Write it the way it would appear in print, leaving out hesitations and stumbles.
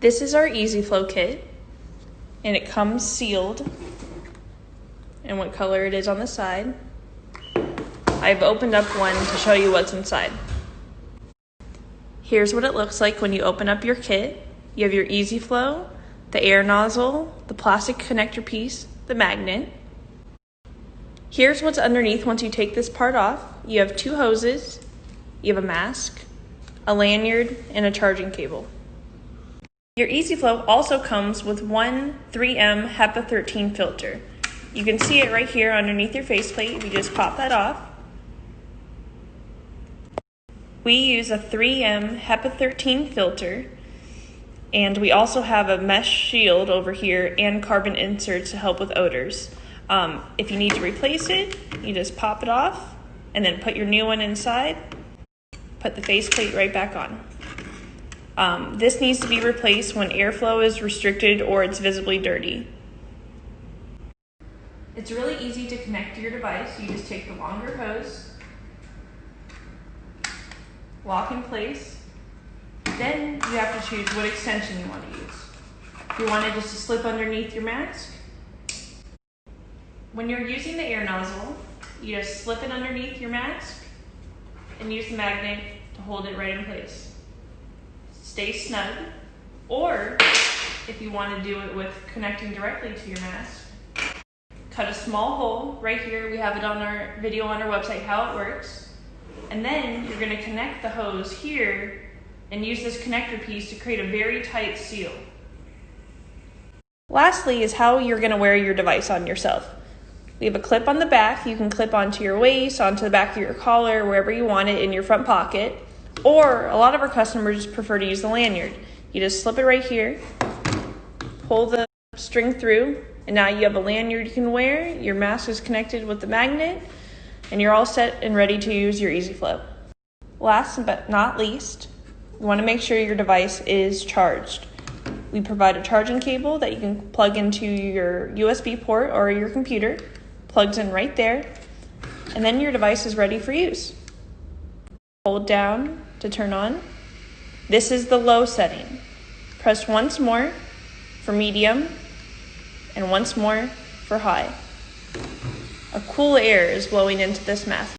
This is our Easy Flow kit, and it comes sealed and what color it is on the side. I've opened up one to show you what's inside. Here's what it looks like when you open up your kit. You have your Easy Flow, the air nozzle, the plastic connector piece, the magnet. Here's what's underneath once you take this part off. You have 2 hoses, you have a mask, a lanyard, and a charging cable. Your Easy Flow also comes with one 3M HEPA 13 filter. You can see it right here underneath your faceplate if you just pop that off. We use a 3M HEPA 13 filter, and we also have a mesh shield over here and carbon inserts to help with odors. If you need to replace it, you just pop it off and then put your new one inside, put the faceplate right back on. This needs to be replaced when airflow is restricted or it's visibly dirty. It's really easy to connect to your device. You just take the longer hose, lock in place, then you have to choose what extension you want to use. If you want it just to slip underneath your mask, when you're using the air nozzle, you just slip it underneath your mask and use the magnet to hold it right in place. Stay snug, or if you want to do it with connecting directly to your mask, cut a small hole right here. We have it on our video on our website how it works. And then you're going to connect the hose here and use this connector piece to create a very tight seal. Lastly is how you're going to wear your device on yourself. We have a clip on the back. You can clip onto your waist, onto the back of your collar, wherever you want it in your front pocket. Or a lot of our customers prefer to use the lanyard. You just slip it right here, pull the string through, and now you have a lanyard you can wear. Your mask is connected with the magnet, and you're all set and ready to use your Easy Flow. Last but not least, you want to make sure your device is charged. We provide a charging cable that you can plug into your USB port or your computer. Plugs in right there, and then your device is ready for use. Hold down to turn on. This is the low setting. Press once more for medium and once more for high. A cool air is blowing into this mask.